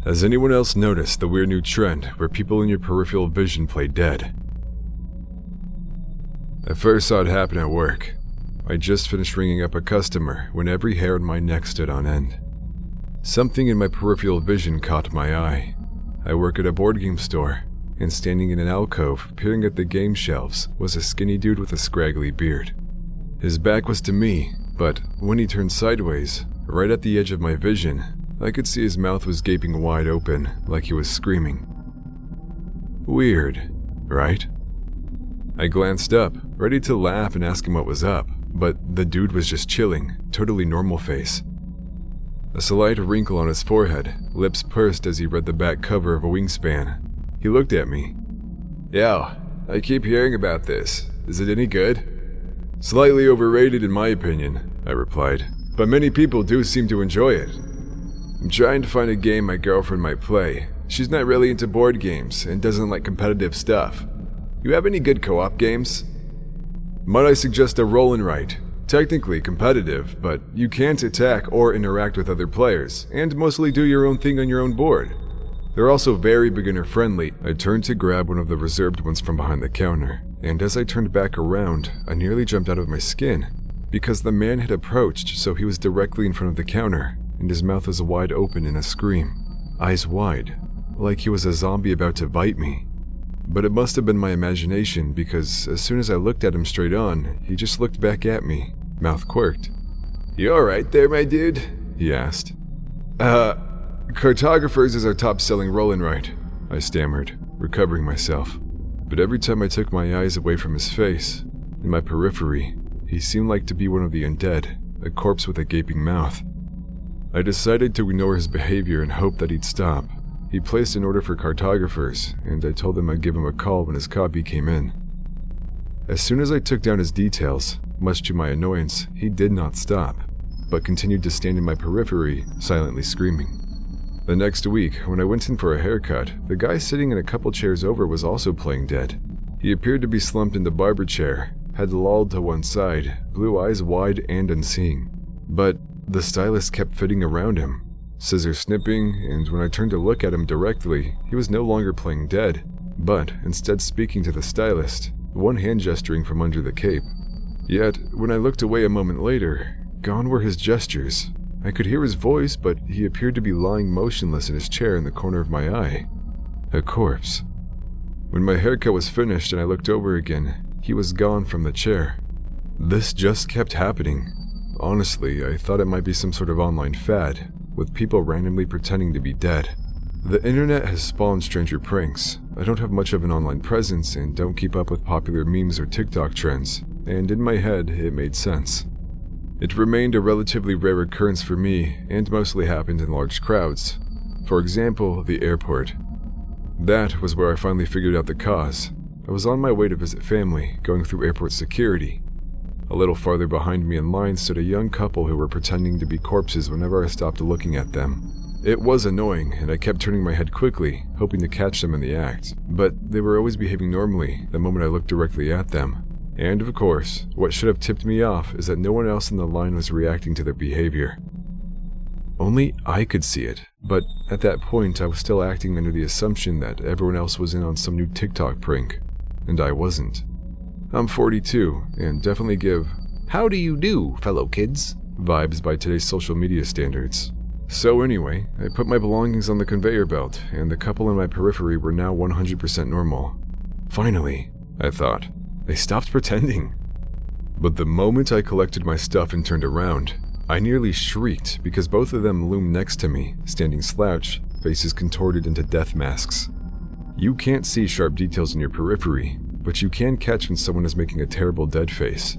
Has anyone else noticed the weird new trend where people in your peripheral vision play dead? I first saw it happen at work. I just finished ringing up a customer when every hair on my neck stood on end. Something in my peripheral vision caught my eye. I work at a board game store, and standing in an alcove peering at the game shelves was a skinny dude with a scraggly beard. His back was to me, but when he turned sideways, right at the edge of my vision, I could see his mouth was gaping wide open, like he was screaming. Weird, right? I glanced up, ready to laugh and ask him what was up, but the dude was just chilling, totally normal face. A slight wrinkle on his forehead, lips pursed as he read the back cover of a Wingspan. He looked at me. "Yo, I keep hearing about this. Is it any good?" "Slightly overrated in my opinion," I replied, "but many people do seem to enjoy it. I'm trying to find a game my girlfriend might play. She's not really into board games and doesn't like competitive stuff. You have any good co-op games?" "Might I suggest a roll and write? Technically competitive, but you can't attack or interact with other players, and mostly do your own thing on your own board. They're also very beginner-friendly." I turned to grab one of the reserved ones from behind the counter, and as I turned back around, I nearly jumped out of my skin, because the man had approached so he was directly in front of the counter, and his mouth was wide open in a scream, eyes wide, like he was a zombie about to bite me. But it must have been my imagination, because as soon as I looked at him straight on, he just looked back at me, mouth quirked. "You alright there, my dude?" he asked. Cartographers is our top-selling roll and write," I stammered, recovering myself. But every time I took my eyes away from his face, in my periphery, he seemed like to be one of the undead, a corpse with a gaping mouth. I decided to ignore his behavior and hope that he'd stop. He placed an order for cartographers, and I told him I'd give him a call when his copy came in. As soon as I took down his details, much to my annoyance, he did not stop, but continued to stand in my periphery, silently screaming. The next week, when I went in for a haircut, the guy sitting in a couple chairs over was also playing dead. He appeared to be slumped in the barber chair, head lolled to one side, blue eyes wide and unseeing. But the stylist kept fitting around him, scissors snipping, and when I turned to look at him directly, he was no longer playing dead, but instead speaking to the stylist, one hand gesturing from under the cape. Yet, when I looked away a moment later, gone were his gestures. I could hear his voice, but he appeared to be lying motionless in his chair in the corner of my eye. A corpse. When my haircut was finished and I looked over again, he was gone from the chair. This just kept happening. Honestly, I thought it might be some sort of online fad, with people randomly pretending to be dead. The internet has spawned stranger pranks. I don't have much of an online presence and don't keep up with popular memes or TikTok trends, and in my head, it made sense. It remained a relatively rare occurrence for me, and mostly happened in large crowds. For example, the airport. That was where I finally figured out the cause. I was on my way to visit family, going through airport security. A little farther behind me in line stood a young couple who were pretending to be corpses whenever I stopped looking at them. It was annoying, and I kept turning my head quickly, hoping to catch them in the act, but they were always behaving normally the moment I looked directly at them. And of course, what should have tipped me off is that no one else in the line was reacting to their behavior. Only I could see it, but at that point I was still acting under the assumption that everyone else was in on some new TikTok prank, and I wasn't. I'm 42, and definitely give "how do you do, fellow kids" vibes by today's social media standards. So anyway, I put my belongings on the conveyor belt, and the couple in my periphery were now 100% normal. Finally, I thought. They stopped pretending. But the moment I collected my stuff and turned around, I nearly shrieked because both of them loomed next to me, standing slouched, faces contorted into death masks. You can't see sharp details in your periphery, but you can catch when someone is making a terrible dead face.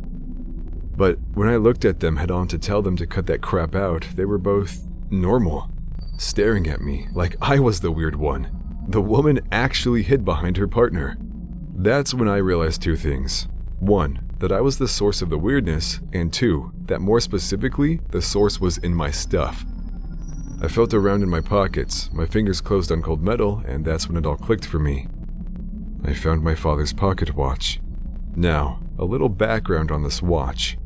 But when I looked at them head on to tell them to cut that crap out, they were both normal, staring at me like I was the weird one. The woman actually hid behind her partner. That's when I realized two things. One, that I was the source of the weirdness, and two, that more specifically, the source was in my stuff. I felt around in my pockets, my fingers closed on cold metal, and that's when it all clicked for me. I found my father's pocket watch. Now, a little background on this watch.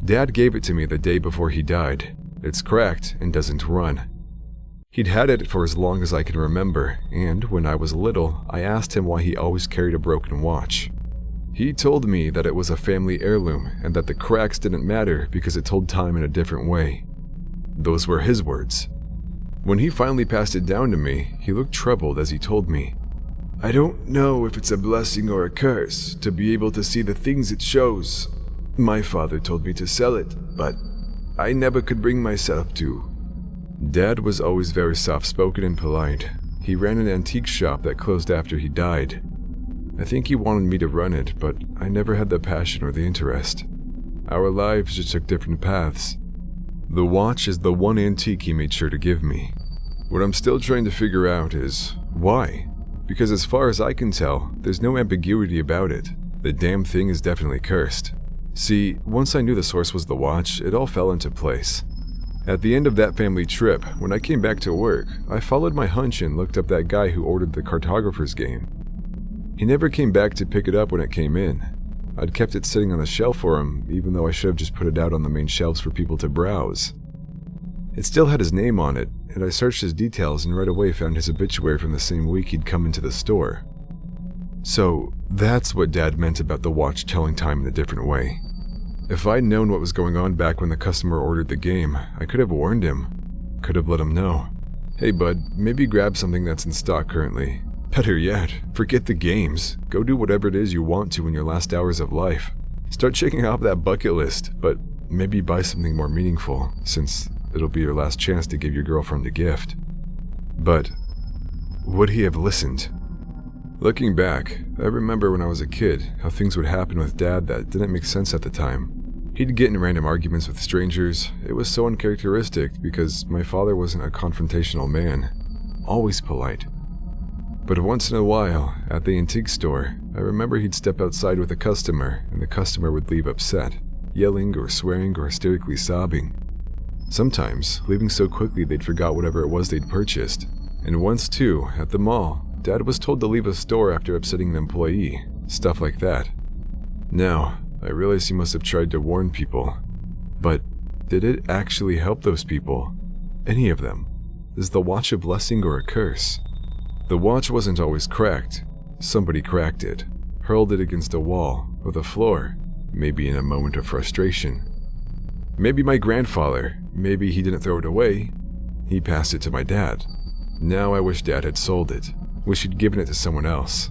Dad gave it to me the day before he died. It's cracked and doesn't run. He'd had it for as long as I can remember, and when I was little, I asked him why he always carried a broken watch. He told me that it was a family heirloom and that the cracks didn't matter because it told time in a different way. Those were his words. When he finally passed it down to me, he looked troubled as he told me, "I don't know if it's a blessing or a curse to be able to see the things it shows. My father told me to sell it, but I never could bring myself to." Dad was always very soft-spoken and polite. He ran an antique shop that closed after he died. I think he wanted me to run it, but I never had the passion or the interest. Our lives just took different paths. The watch is the one antique he made sure to give me. What I'm still trying to figure out is why? Because as far as I can tell, there's no ambiguity about it. The damn thing is definitely cursed. See, once I knew the source was the watch, it all fell into place. At the end of that family trip, when I came back to work, I followed my hunch and looked up that guy who ordered the cartographer's game. He never came back to pick it up when it came in. I'd kept it sitting on the shelf for him, even though I should have just put it out on the main shelves for people to browse. It still had his name on it, and I searched his details and right away found his obituary from the same week he'd come into the store. So, that's what Dad meant about the watch telling time in a different way. If I'd known what was going on back when the customer ordered the game, I could have warned him. Could have let him know. Hey bud, maybe grab something that's in stock currently. Better yet, forget the games. Go do whatever it is you want to in your last hours of life. Start checking off that bucket list, but maybe buy something more meaningful, since it'll be your last chance to give your girlfriend a gift. But would he have listened? Looking back, I remember when I was a kid how things would happen with Dad that didn't make sense at the time. He'd get in random arguments with strangers. It was so uncharacteristic because my father wasn't a confrontational man, always polite. But once in a while, at the antique store, I remember he'd step outside with a customer and the customer would leave upset, yelling or swearing or hysterically sobbing. Sometimes, leaving so quickly they'd forgot whatever it was they'd purchased. And once too, at the mall, Dad was told to leave a store after upsetting an employee, stuff like that. Now, I realize he must have tried to warn people. But did it actually help those people? Any of them? Is the watch a blessing or a curse? The watch wasn't always cracked. Somebody cracked it, hurled it against a wall or the floor, maybe in a moment of frustration. Maybe my grandfather, maybe he didn't throw it away. He passed it to my dad. Now I wish Dad had sold it. Wish he'd given it to someone else.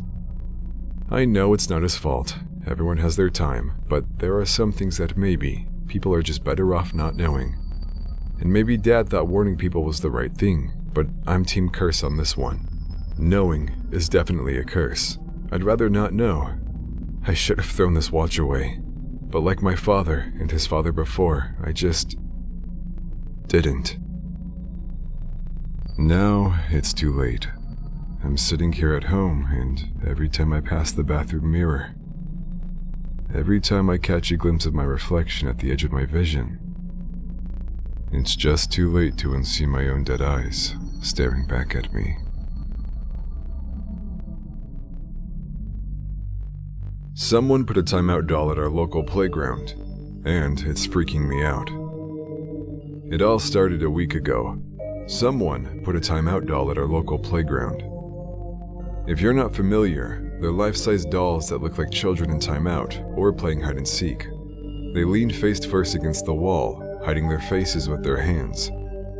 I know it's not his fault. Everyone has their time, but there are some things that maybe people are just better off not knowing. And maybe Dad thought warning people was the right thing, but I'm team curse on this one. Knowing is definitely a curse. I'd rather not know. I should have thrown this watch away. But like my father and his father before, I just didn't. Now it's too late. I'm sitting here at home, and every time I pass the bathroom mirror, every time I catch a glimpse of my reflection at the edge of my vision, it's just too late to unsee my own dead eyes staring back at me. Someone put a timeout doll at our local playground, and it's freaking me out. It all started a week ago. Someone put a timeout doll at our local playground. If you're not familiar, they're life-size dolls that look like children in timeout or playing hide-and-seek. They lean face first against the wall, hiding their faces with their hands.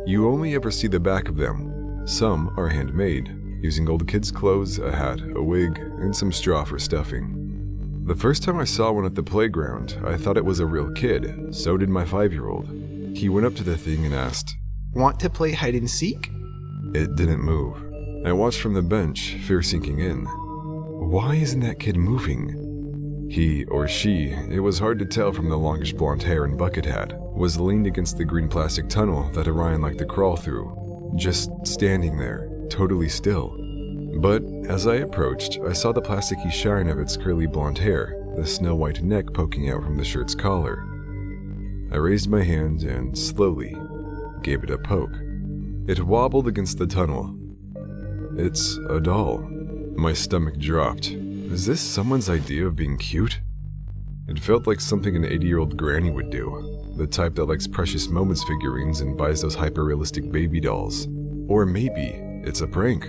You only ever see the back of them. Some are handmade, using old kids' clothes, a hat, a wig, and some straw for stuffing. The first time I saw one at the playground, I thought it was a real kid. So did my 5-year-old. He went up to the thing and asked, "Want to play hide-and-seek?" It didn't move. I watched from the bench, fear sinking in. Why isn't that kid moving? He or she, it was hard to tell from the longish blonde hair and bucket hat, was leaned against the green plastic tunnel that Orion liked to crawl through, just standing there, totally still. But as I approached, I saw the plasticky shine of its curly blonde hair, the snow-white neck poking out from the shirt's collar. I raised my hand and, slowly, gave it a poke. It wobbled against the tunnel. It's a doll. My stomach dropped. Is this someone's idea of being cute? It felt like something an 80-year-old granny would do, the type that likes Precious Moments figurines and buys those hyper-realistic baby dolls. Or maybe it's a prank.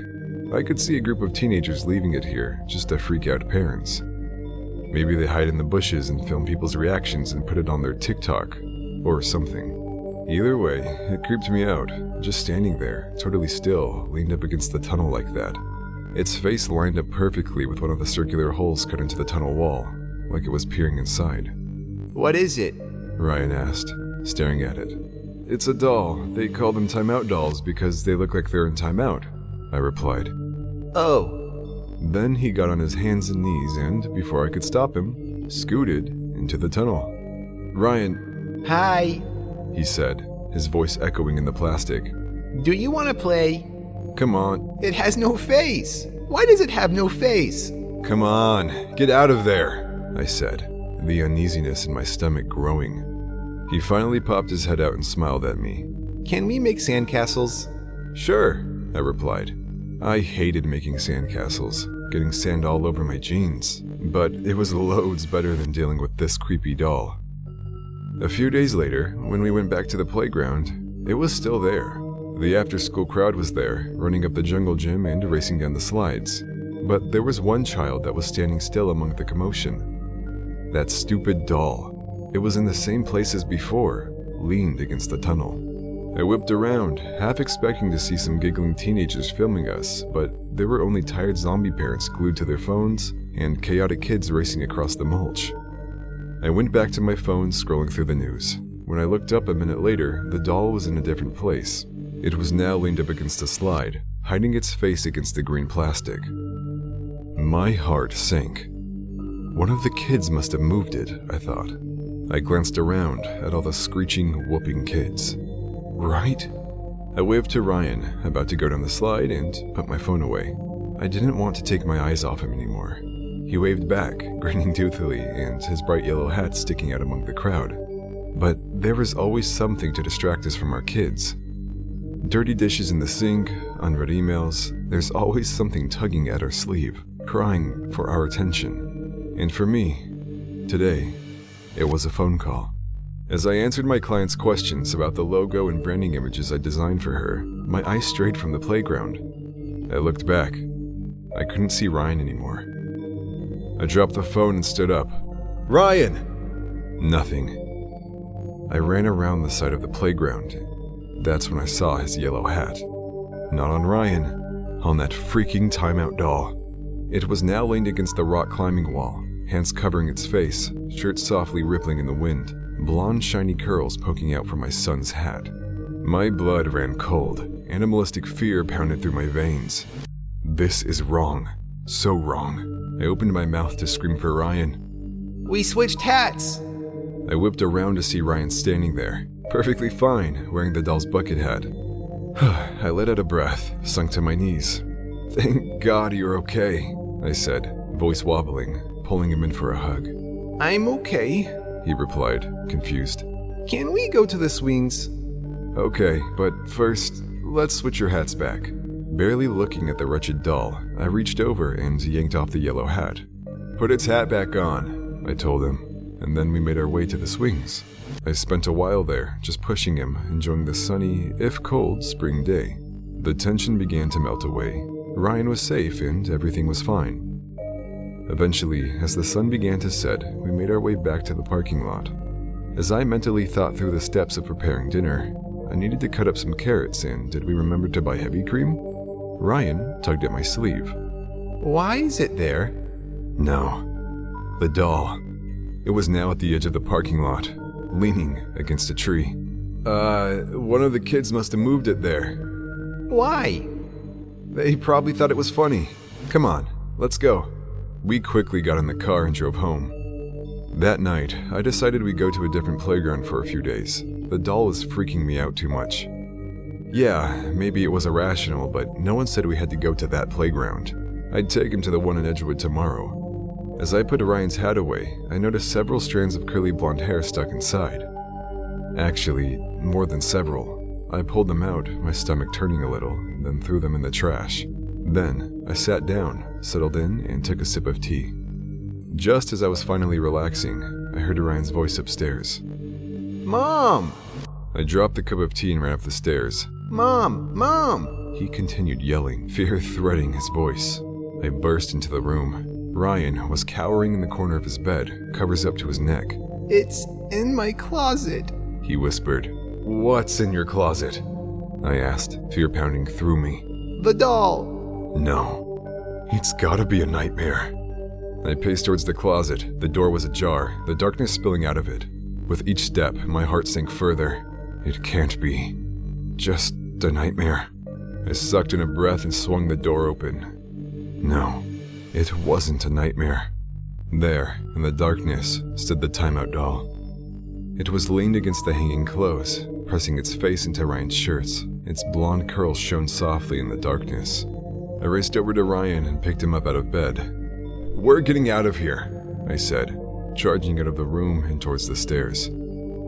I could see a group of teenagers leaving it here just to freak out parents. Maybe they hide in the bushes and film people's reactions and put it on their TikTok or something. Either way, it creeped me out, just standing there, totally still, leaned up against the tunnel like that. Its face lined up perfectly with one of the circular holes cut into the tunnel wall, like it was peering inside. What is it? Ryan asked, staring at it. It's a doll. They call them timeout dolls because they look like they're in timeout, I replied. Oh. Then he got on his hands and knees and, before I could stop him, scooted into the tunnel. Ryan. Hi. He said, his voice echoing in the plastic. Do you want to play? Come on. It has no face. Why does it have no face? Come on, get out of there, I said, the uneasiness in my stomach growing. He finally popped his head out and smiled at me. Can we make sandcastles? Sure, I replied. I hated making sandcastles, getting sand all over my jeans, but it was loads better than dealing with this creepy doll. A few days later, when we went back to the playground, it was still there. The after-school crowd was there, running up the jungle gym and racing down the slides. But there was one child that was standing still among the commotion. That stupid doll. It was in the same place as before, leaned against the tunnel. I whipped around, half expecting to see some giggling teenagers filming us, but there were only tired zombie parents glued to their phones and chaotic kids racing across the mulch. I went back to my phone, scrolling through the news. When I looked up a minute later, the doll was in a different place. It was now leaned up against a slide, hiding its face against the green plastic. My heart sank. One of the kids must have moved it, I thought. I glanced around at all the screeching, whooping kids. Right? I waved to Ryan, about to go down the slide, and put my phone away. I didn't want to take my eyes off him anymore. He waved back, grinning toothily, and his bright yellow hat sticking out among the crowd. But there was always something to distract us from our kids. Dirty dishes in the sink, unread emails, there's always something tugging at our sleeve, crying for our attention. And for me, today, it was a phone call. As I answered my client's questions about the logo and branding images I designed for her, my eyes strayed from the playground. I looked back. I couldn't see Ryan anymore. I dropped the phone and stood up. Ryan! Nothing. I ran around the side of the playground. That's when I saw his yellow hat. Not on Ryan, on that freaking timeout doll. It was now leaned against the rock climbing wall, hands covering its face, shirt softly rippling in the wind, blonde shiny curls poking out from my son's hat. My blood ran cold, animalistic fear pounded through my veins. This is wrong. So wrong. I opened my mouth to scream for Ryan. We switched hats! I whipped around to see Ryan standing there, perfectly fine, wearing the doll's bucket hat. I let out a breath, sunk to my knees. Thank God you're okay, I said, voice wobbling, pulling him in for a hug. I'm okay, he replied, confused. Can we go to the swings? Okay, but first, let's switch your hats back. Barely looking at the wretched doll, I reached over and yanked off the yellow hat. Put its hat back on, I told him, and then we made our way to the swings. I spent a while there, just pushing him, enjoying the sunny, if cold, spring day. The tension began to melt away. Ryan was safe and everything was fine. Eventually, as the sun began to set, we made our way back to the parking lot. As I mentally thought through the steps of preparing dinner, I needed to cut up some carrots, and did we remember to buy heavy cream? Ryan tugged at my sleeve. Why is it there? No. The doll. It was now at the edge of the parking lot, leaning against a tree. One of the kids must have moved it there. Why? They probably thought it was funny. Come on, let's go. We quickly got in the car and drove home. That night, I decided we'd go to a different playground for a few days. The doll was freaking me out too much. Yeah, maybe it was irrational, but no one said we had to go to that playground. I'd take him to the one in Edgewood tomorrow. As I put Ryan's hat away, I noticed several strands of curly blonde hair stuck inside. Actually, more than several. I pulled them out, my stomach turning a little, then threw them in the trash. Then, I sat down, settled in, and took a sip of tea. Just as I was finally relaxing, I heard Ryan's voice upstairs. Mom! I dropped the cup of tea and ran up the stairs. Mom! He continued yelling, fear threading his voice. I burst into the room. Ryan was cowering in the corner of his bed, covers up to his neck. It's in my closet, he whispered. What's in your closet? I asked, fear pounding through me. the doll. No. It's gotta be a nightmare. I paced towards the closet. The door was ajar, the darkness spilling out of it. With each step, my heart sank further. It can't be. Just a nightmare. I sucked in a breath and swung the door open. No, it wasn't a nightmare. There, in the darkness, stood the timeout doll. It was leaned against the hanging clothes, pressing its face into Ryan's shirts. Its blonde curls shone softly in the darkness. I raced over to Ryan and picked him up out of bed. We're getting out of here, I said, charging out of the room and towards the stairs.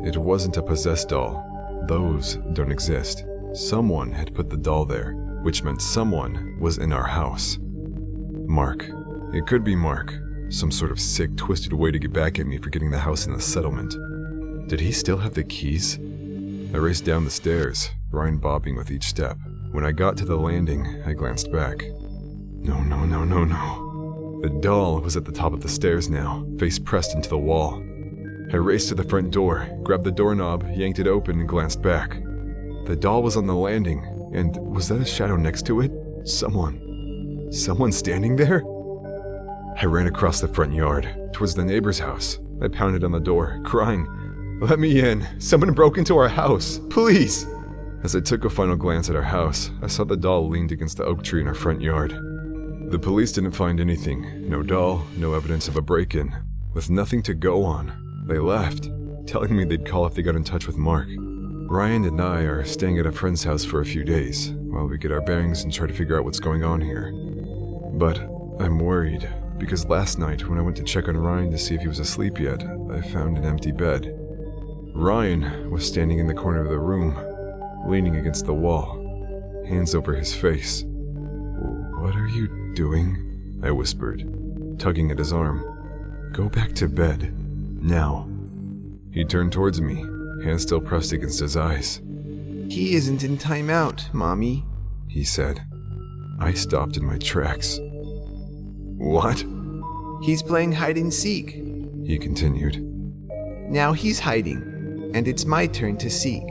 It wasn't a possessed doll. Those don't exist. Someone had put the doll there, which meant someone was in our house. Mark. It could be Mark. Some sort of sick, twisted way to get back at me for getting the house in the settlement. Did he still have the keys? I raced down the stairs, Ryan bobbing with each step. When I got to the landing, I glanced back. No. The doll was at the top of the stairs now, face pressed into the wall. I raced to the front door, grabbed the doorknob, yanked it open, and glanced back. The doll was on the landing, and was that a shadow next to it? Someone standing there? I ran across the front yard, towards the neighbor's house. I pounded on the door, crying, "Let me in! Someone broke into our house! Please!" As I took a final glance at our house, I saw the doll leaned against the oak tree in our front yard. The police didn't find anything. No doll, no evidence of a break-in. With nothing to go on, they left, telling me they'd call if they got in touch with Mark. Ryan and I are staying at a friend's house for a few days, while we get our bearings and try to figure out what's going on here. But I'm worried, because last night when I went to check on Ryan to see if he was asleep yet, I found an empty bed. Ryan was standing in the corner of the room, leaning against the wall, hands over his face. "What are you doing?" I whispered, tugging at his arm. "Go back to bed. Now." He turned towards me, hands still pressed against his eyes. He isn't in timeout, Mommy, he said. I stopped in my tracks. "What?" He's playing hide and seek. He continued. Now he's hiding, and it's my turn to seek.